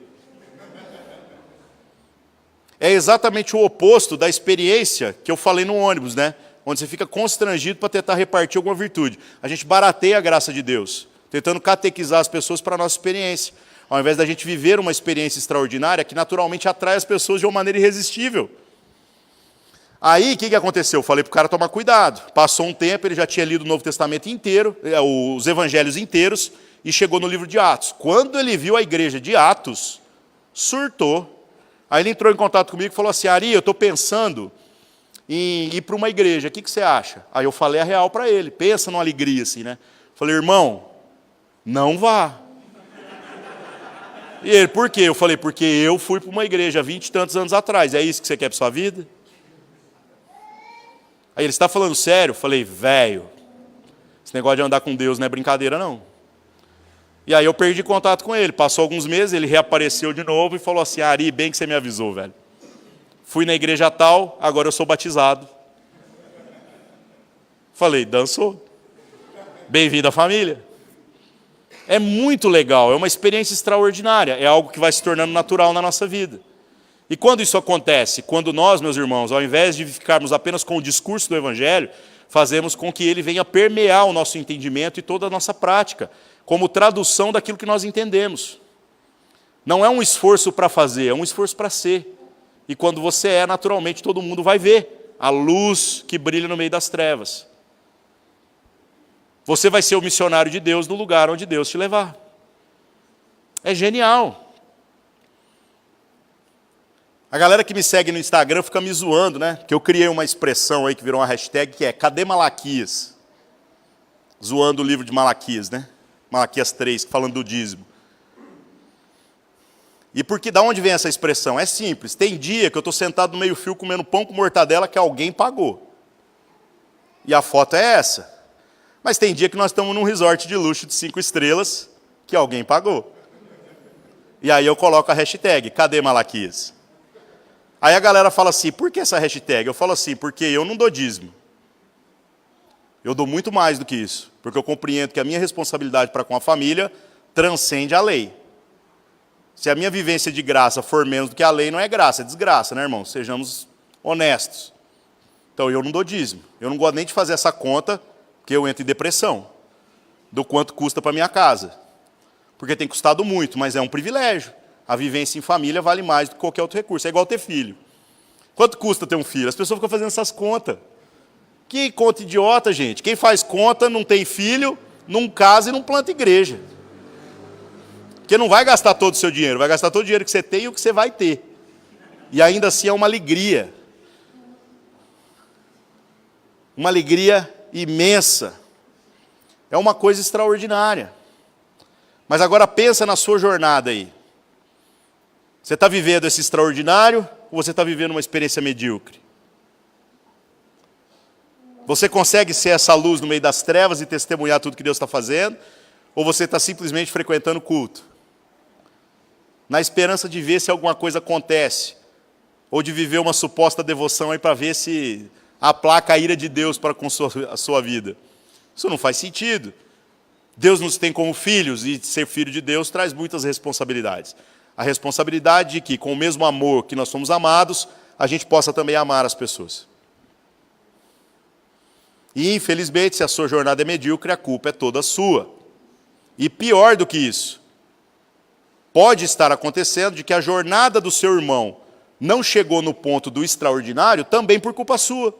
É exatamente o oposto da experiência que eu falei no ônibus, né? Onde você fica constrangido para tentar repartir alguma virtude. A gente barateia a graça de Deus, tentando catequizar as pessoas para a nossa experiência. Ao invés da gente viver uma experiência extraordinária que naturalmente atrai as pessoas de uma maneira irresistível. Aí, o que aconteceu? Eu falei para o cara tomar cuidado. Passou um tempo, ele já tinha lido o Novo Testamento inteiro, os evangelhos inteiros, e chegou no livro de Atos. Quando ele viu a igreja de Atos, surtou. Aí ele entrou em contato comigo e falou assim, Ari, eu estou pensando em ir para uma igreja, o que você acha? Aí eu falei a real para ele, pensa numa alegria assim, né? Falei, irmão, não vá. E ele, por quê? Eu falei, porque eu fui para uma igreja há 20 e tantos anos atrás, é isso que você quer para sua vida? Aí ele, está falando sério? Eu falei, velho, esse negócio de andar com Deus não é brincadeira não. E aí eu perdi contato com ele, passou alguns meses, ele reapareceu de novo e falou assim, Ari, bem que você me avisou, velho. Fui na igreja tal, agora eu sou batizado. Falei, dançou. Bem-vindo à família. É muito legal, é uma experiência extraordinária, é algo que vai se tornando natural na nossa vida. E quando isso acontece? Quando nós, meus irmãos, ao invés de ficarmos apenas com o discurso do Evangelho, fazemos com que ele venha permear o nosso entendimento e toda a nossa prática, como tradução daquilo que nós entendemos. Não é um esforço para fazer, é um esforço para ser. E quando você é, naturalmente, todo mundo vai ver a luz que brilha no meio das trevas. Você vai ser o missionário de Deus no lugar onde Deus te levar. É genial. A galera que me segue no Instagram fica me zoando, né? Que eu criei uma expressão aí que virou uma hashtag que é cadê Malaquias? Zoando o livro de Malaquias, né? Malaquias 3, falando do dízimo. E porque da onde vem essa expressão? É simples. Tem dia que eu estou sentado no meio-fio comendo pão com mortadela que alguém pagou. E a foto é essa. Mas tem dia que nós estamos num resort de luxo de 5 estrelas que alguém pagou. E aí eu coloco a hashtag, cadê Malaquias? Aí a galera fala assim, por que essa hashtag? Eu falo assim, porque eu não dou dízimo. Eu dou muito mais do que isso. Porque eu compreendo que a minha responsabilidade para com a família transcende a lei. Se a minha vivência de graça for menos do que a lei, não é graça, é desgraça, né, irmão? Sejamos honestos. Então eu não dou dízimo. Eu não gosto nem de fazer essa conta, porque eu entro em depressão. Do quanto custa para minha casa. Porque tem custado muito, mas é um privilégio. A vivência em família vale mais do que qualquer outro recurso. É igual ter filho. Quanto custa ter um filho? As pessoas ficam fazendo essas contas. Que conta idiota, gente. Quem faz conta não tem filho, não casa e não planta igreja. Porque não vai gastar todo o seu dinheiro, vai gastar todo o dinheiro que você tem e o que você vai ter. E ainda assim é uma alegria. Uma alegria imensa. É uma coisa extraordinária. Mas agora pensa na sua jornada aí. Você está vivendo esse extraordinário ou você está vivendo uma experiência medíocre? Você consegue ser essa luz no meio das trevas e testemunhar tudo que Deus está fazendo? Ou você está simplesmente frequentando o culto? Na esperança de ver se alguma coisa acontece. Ou de viver uma suposta devoção aí para ver se aplaca a ira de Deus para com a sua vida. Isso não faz sentido. Deus nos tem como filhos e ser filho de Deus traz muitas responsabilidades. A responsabilidade de que, com o mesmo amor que nós somos amados, a gente possa também amar as pessoas. E, infelizmente, se a sua jornada é medíocre, a culpa é toda sua. E pior do que isso, pode estar acontecendo de que a jornada do seu irmão não chegou no ponto do extraordinário também por culpa sua.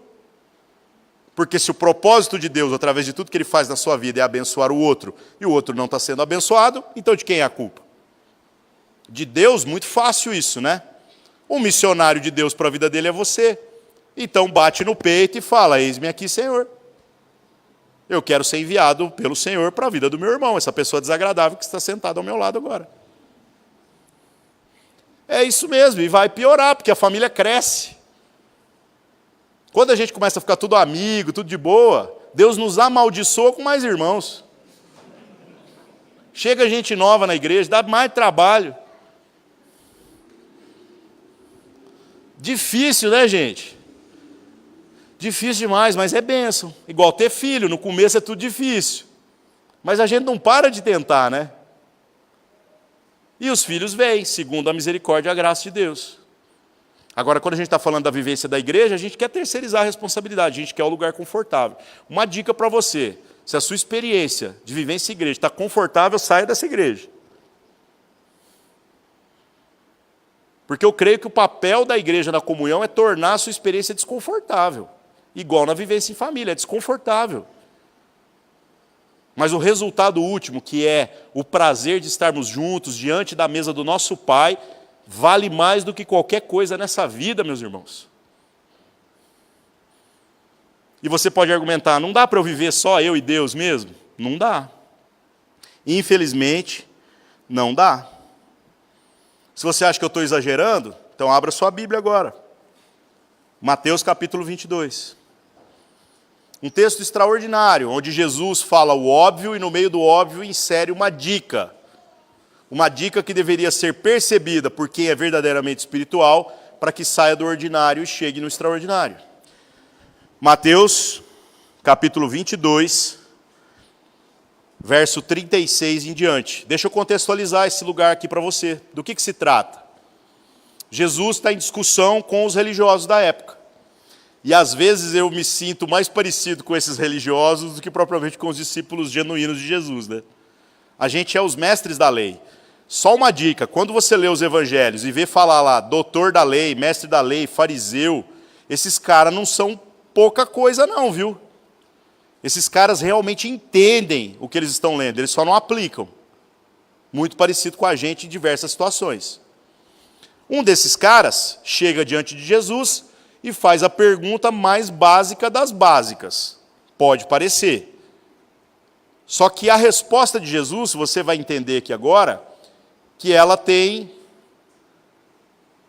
Porque se o propósito de Deus, através de tudo que Ele faz na sua vida, é abençoar o outro, e o outro não está sendo abençoado, então de quem é a culpa? De Deus, muito fácil isso, né? O missionário de Deus para a vida dele é você. Então bate no peito e fala, eis-me aqui, Senhor. Eu quero ser enviado pelo Senhor para a vida do meu irmão, essa pessoa desagradável que está sentada ao meu lado agora. É isso mesmo, e vai piorar, porque a família cresce. Quando a gente começa a ficar tudo amigo, tudo de boa, Deus nos amaldiçoa com mais irmãos. Chega gente nova na igreja, dá mais trabalho. Difícil, né, gente? Difícil demais, mas é bênção. Igual ter filho, no começo é tudo difícil. Mas a gente não para de tentar, né? E os filhos vêm, segundo a misericórdia e a graça de Deus. Agora, quando a gente está falando da vivência da igreja, a gente quer terceirizar a responsabilidade, a gente quer um lugar confortável. Uma dica para você, se a sua experiência de vivência em igreja está confortável, saia dessa igreja. Porque eu creio que o papel da igreja na comunhão é tornar a sua experiência desconfortável. Igual na vivência em família, é desconfortável. Mas o resultado último, que é o prazer de estarmos juntos diante da mesa do nosso Pai, vale mais do que qualquer coisa nessa vida, meus irmãos. E você pode argumentar, não dá para eu viver só eu e Deus mesmo? Não dá. Infelizmente, não dá. Se você acha que eu estou exagerando, então abra sua Bíblia agora. Mateus capítulo 22. Um texto extraordinário, onde Jesus fala o óbvio e no meio do óbvio insere uma dica. Uma dica que deveria ser percebida por quem é verdadeiramente espiritual, para que saia do ordinário e chegue no extraordinário. Mateus capítulo 22, verso 36 em diante. Deixa eu contextualizar esse lugar aqui para você. Do que se trata? Jesus está em discussão com os religiosos da época. E às vezes eu me sinto mais parecido com esses religiosos do que propriamente com os discípulos genuínos de Jesus, né? A gente é os mestres da lei. Só uma dica, quando você lê os evangelhos e vê falar lá, doutor da lei, mestre da lei, fariseu, esses caras não são pouca coisa não, viu? Esses caras realmente entendem o que eles estão lendo, eles só não aplicam. Muito parecido com a gente em diversas situações. Um desses caras chega diante de Jesus e faz a pergunta mais básica das básicas. Pode parecer. Só que a resposta de Jesus, você vai entender aqui agora, que ela tem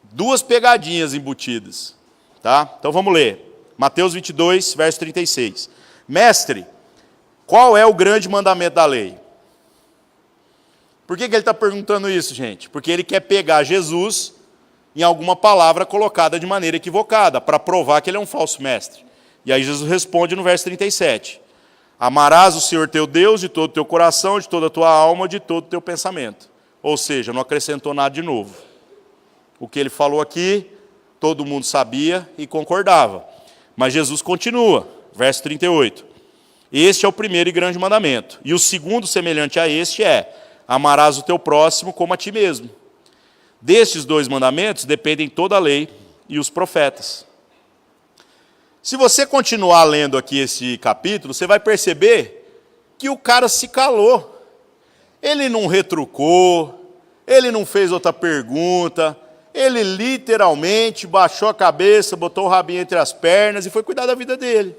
duas pegadinhas embutidas. Tá? Então vamos ler. Mateus 22, verso 36. Mestre, qual é o grande mandamento da lei? Por que ele está perguntando isso, gente? Porque ele quer pegar Jesus em alguma palavra colocada de maneira equivocada, para provar que ele é um falso mestre. E aí Jesus responde no verso 37. Amarás o Senhor teu Deus de todo o teu coração, de toda a tua alma, de todo o teu pensamento. Ou seja, não acrescentou nada de novo. O que ele falou aqui, todo mundo sabia e concordava. Mas Jesus continua, verso 38. Este é o primeiro e grande mandamento. E o segundo, semelhante a este, é: amarás o teu próximo como a ti mesmo. Destes dois mandamentos dependem toda a lei e os profetas. Se você continuar lendo aqui esse capítulo, você vai perceber que o cara se calou. Ele não retrucou, ele não fez outra pergunta, ele literalmente baixou a cabeça, botou o rabinho entre as pernas e foi cuidar da vida dele.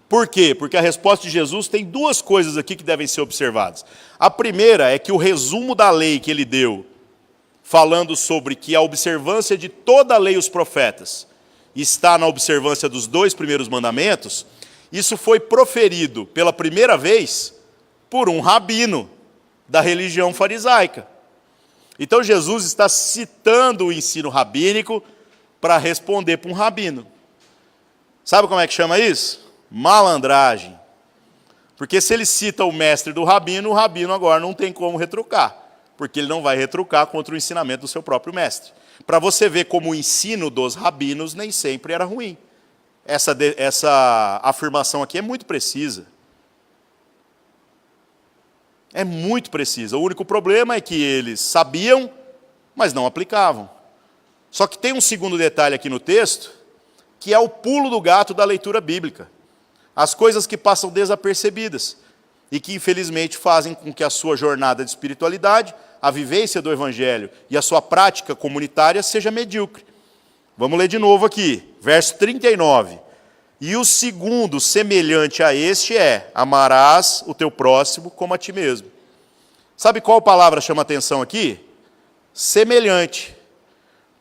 Por quê? Porque a resposta de Jesus tem duas coisas aqui que devem ser observadas. A primeira é que o resumo da lei que ele deu, falando sobre que a observância de toda a lei e os profetas está na observância dos dois primeiros mandamentos, isso foi proferido pela primeira vez por um rabino da religião farisaica. Então Jesus está citando o ensino rabínico para responder para um rabino. Sabe como é que chama isso? Malandragem. Porque se ele cita o mestre do rabino, o rabino agora não tem como retrucar, porque ele não vai retrucar contra o ensinamento do seu próprio mestre. Para você ver como o ensino dos rabinos nem sempre era ruim. Essa afirmação aqui é muito precisa. É muito precisa. O único problema é que eles sabiam, mas não aplicavam. Só que tem um segundo detalhe aqui no texto, que é o pulo do gato da leitura bíblica. As coisas que passam desapercebidas e que, infelizmente, fazem com que a sua jornada de espiritualidade, a vivência do Evangelho e a sua prática comunitária seja medíocre. Vamos ler de novo aqui, verso 39. E o segundo, semelhante a este, é: amarás o teu próximo como a ti mesmo. Sabe qual palavra chama atenção aqui? Semelhante.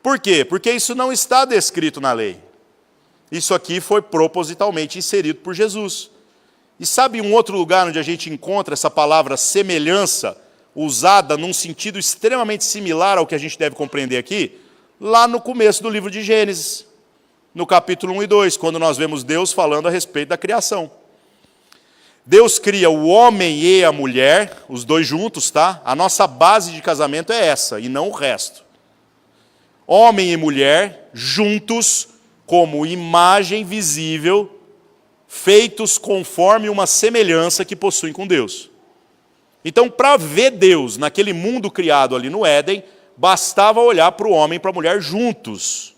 Por quê? Porque isso não está descrito na lei. Isso aqui foi propositalmente inserido por Jesus. E sabe um outro lugar onde a gente encontra essa palavra semelhança, usada num sentido extremamente similar ao que a gente deve compreender aqui? Lá no começo do livro de Gênesis, no capítulo 1 e 2, quando nós vemos Deus falando a respeito da criação. Deus cria o homem e a mulher, os dois juntos, tá? A nossa base de casamento é essa, e não o resto. Homem e mulher, juntos, como imagem visível, feitos conforme uma semelhança que possuem com Deus. Então, para ver Deus naquele mundo criado ali no Éden, bastava olhar para o homem e para a mulher juntos.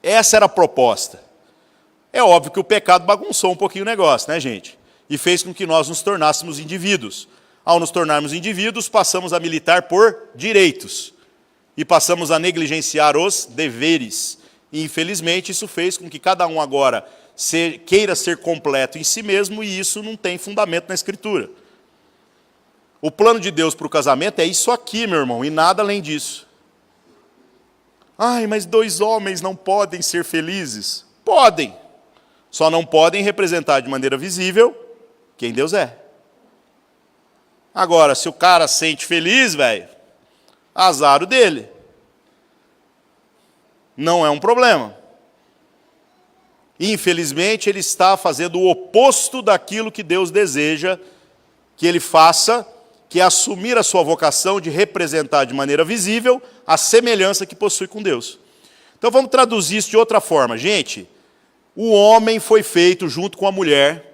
Essa era a proposta. É óbvio que o pecado bagunçou um pouquinho o negócio, né, gente? e fez com que nós nos tornássemos indivíduos. Ao nos tornarmos indivíduos, passamos a militar por direitos e passamos a negligenciar os deveres. E, infelizmente, isso fez com que cada um agora queira ser completo em si mesmo, e isso não tem fundamento na Escritura. O plano de Deus para o casamento é isso aqui, meu irmão, e nada além disso. Ai, mas 2 homens não podem ser felizes? Podem. Só não podem representar de maneira visível quem Deus é. Agora, se o cara sente feliz, velho, azar o dele. Não é um problema. Infelizmente, ele está fazendo o oposto daquilo que Deus deseja que ele faça, que é assumir a sua vocação de representar de maneira visível a semelhança que possui com Deus. Então vamos traduzir isso de outra forma. Gente, o homem foi feito junto com a mulher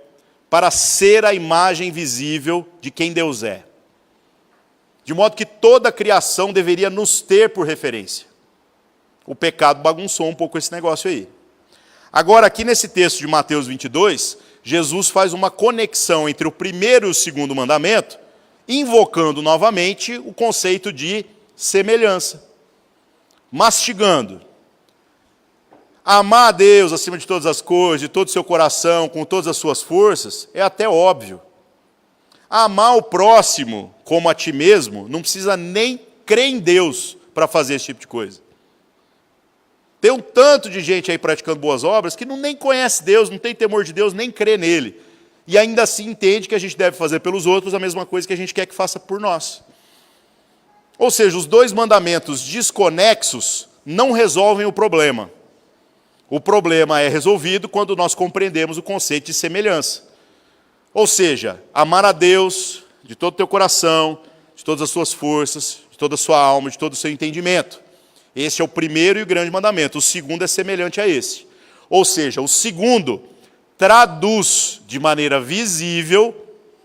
para ser a imagem visível de quem Deus é. De modo que toda a criação deveria nos ter por referência. O pecado bagunçou um pouco esse negócio aí. Agora, aqui nesse texto de Mateus 22, Jesus faz uma conexão entre o primeiro e o segundo mandamento, invocando novamente o conceito de semelhança. Mastigando. Amar a Deus acima de todas as coisas, de todo o seu coração, com todas as suas forças, é até óbvio. Amar o próximo como a ti mesmo, não precisa nem crer em Deus para fazer esse tipo de coisa. Tem um tanto de gente aí praticando boas obras que nem conhece Deus, não tem temor de Deus, nem crê nele. E ainda assim entende que a gente deve fazer pelos outros a mesma coisa que a gente quer que faça por nós. Ou seja, os 2 mandamentos desconexos não resolvem o problema. O problema é resolvido quando nós compreendemos o conceito de semelhança. Ou seja, amar a Deus de todo o teu coração, de todas as suas forças, de toda a sua alma, de todo o seu entendimento. Esse é o primeiro e o grande mandamento. O segundo é semelhante a esse. Ou seja, o segundo traduz de maneira visível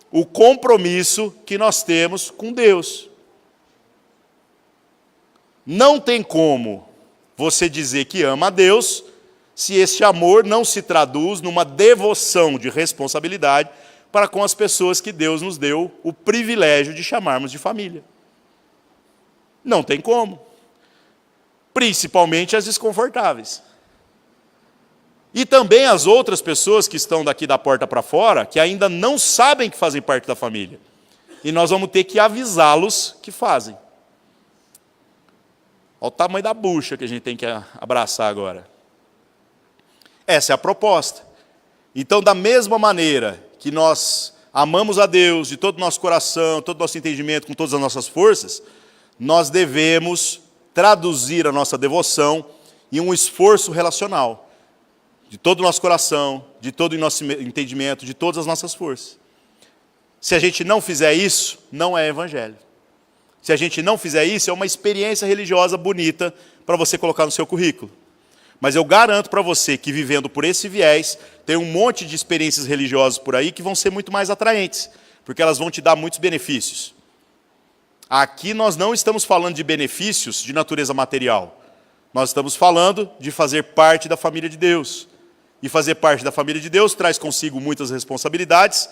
o compromisso que nós temos com Deus. Não tem como você dizer que ama a Deus se este amor não se traduz numa devoção de responsabilidade para com as pessoas que Deus nos deu o privilégio de chamarmos de família. Não tem como. Principalmente as desconfortáveis. E também as outras pessoas que estão daqui da porta para fora, que ainda não sabem que fazem parte da família. E nós vamos ter que avisá-los que fazem. Olha o tamanho da bucha que a gente tem que abraçar agora. Essa é a proposta. Então, da mesma maneira que nós amamos a Deus de todo o nosso coração, todo o nosso entendimento, com todas as nossas forças, nós devemos traduzir a nossa devoção em um esforço relacional, de todo o nosso coração, de todo o nosso entendimento, de todas as nossas forças. Se a gente não fizer isso, não é evangelho. Se a gente não fizer isso, é uma experiência religiosa bonita para você colocar no seu currículo. Mas eu garanto para você que vivendo por esse viés, tem um monte de experiências religiosas por aí que vão ser muito mais atraentes, porque elas vão te dar muitos benefícios. Aqui nós não estamos falando de benefícios de natureza material. Nós estamos falando de fazer parte da família de Deus. E fazer parte da família de Deus traz consigo muitas responsabilidades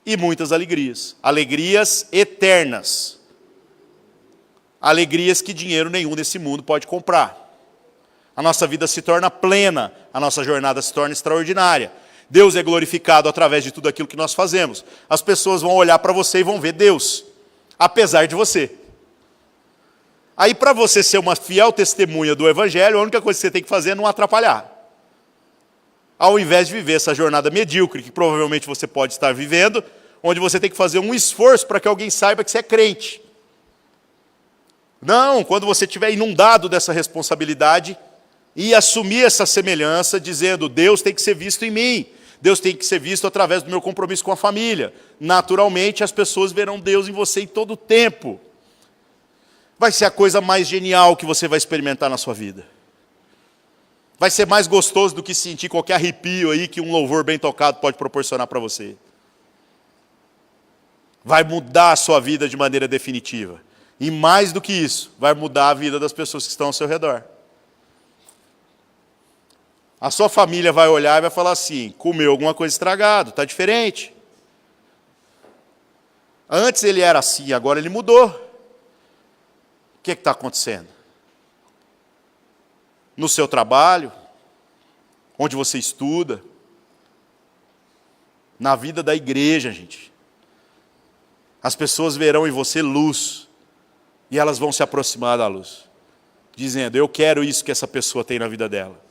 e muitas alegrias. Alegrias eternas. Alegrias que dinheiro nenhum nesse mundo pode comprar. A nossa vida se torna plena, a nossa jornada se torna extraordinária. Deus é glorificado através de tudo aquilo que nós fazemos. As pessoas vão olhar para você e vão ver Deus, apesar de você. Aí, para você ser uma fiel testemunha do Evangelho, a única coisa que você tem que fazer é não atrapalhar. Ao invés de viver essa jornada medíocre, que provavelmente você pode estar vivendo, onde você tem que fazer um esforço para que alguém saiba que você é crente. Não, quando você estiver inundado dessa responsabilidade e assumir essa semelhança, dizendo, Deus tem que ser visto em mim, Deus tem que ser visto através do meu compromisso com a família. Naturalmente, as pessoas verão Deus em você em todo o tempo. Vai ser a coisa mais genial que você vai experimentar na sua vida. Vai ser mais gostoso do que sentir qualquer arrepio aí que um louvor bem tocado pode proporcionar para você. Vai mudar a sua vida de maneira definitiva. E mais do que isso, vai mudar a vida das pessoas que estão ao seu redor. A sua família vai olhar e vai falar assim, comeu alguma coisa estragada, está diferente. Antes ele era assim, agora ele mudou. O que está acontecendo? No seu trabalho, onde você estuda, na vida da igreja, gente. As pessoas verão em você luz, e elas vão se aproximar da luz, dizendo, eu quero isso que essa pessoa tem na vida dela.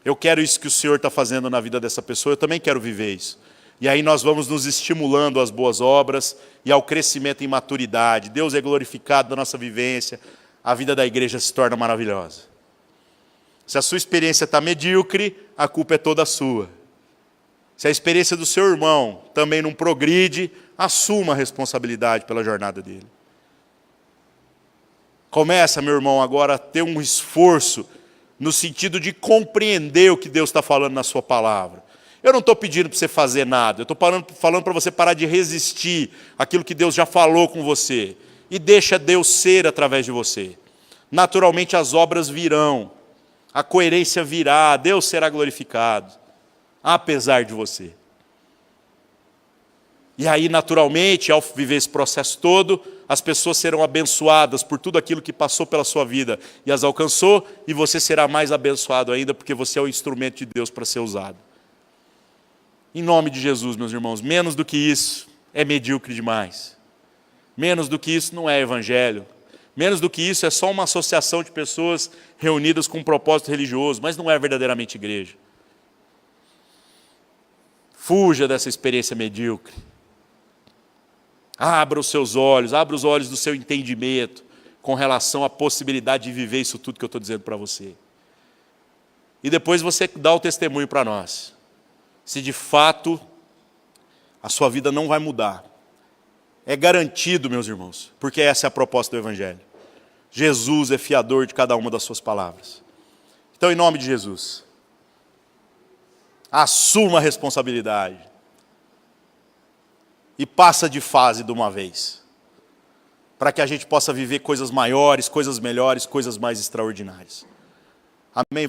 Eu quero isso que o Senhor está fazendo na vida dessa pessoa, eu também quero viver isso. E aí nós vamos nos estimulando às boas obras e ao crescimento em maturidade. Deus é glorificado na nossa vivência, a vida da igreja se torna maravilhosa. Se a sua experiência está medíocre, a culpa é toda sua. Se a experiência do seu irmão também não progride, assuma a responsabilidade pela jornada dele. Começa, meu irmão, agora a ter um esforço no sentido de compreender o que Deus está falando na sua palavra. Eu não estou pedindo para você fazer nada, eu estou falando para você parar de resistir àquilo que Deus já falou com você. E deixa Deus ser através de você. Naturalmente as obras virão, a coerência virá, Deus será glorificado, apesar de você. E aí, naturalmente, ao viver esse processo todo, as pessoas serão abençoadas por tudo aquilo que passou pela sua vida e as alcançou, e você será mais abençoado ainda, porque você é o instrumento de Deus para ser usado. Em nome de Jesus, meus irmãos, menos do que isso é medíocre demais. Menos do que isso não é evangelho. Menos do que isso é só uma associação de pessoas reunidas com um propósito religioso, mas não é verdadeiramente igreja. Fuja dessa experiência medíocre. Abra os seus olhos, abra os olhos do seu entendimento com relação à possibilidade de viver isso tudo que eu estou dizendo para você. E depois você dá o testemunho para nós. Se de fato a sua vida não vai mudar. É garantido, meus irmãos, porque essa é a proposta do Evangelho. Jesus é fiador de cada uma das suas palavras. Então, em nome de Jesus, assuma a responsabilidade e passa de fase de uma vez, para que a gente possa viver coisas maiores, coisas melhores, coisas mais extraordinárias. Amém?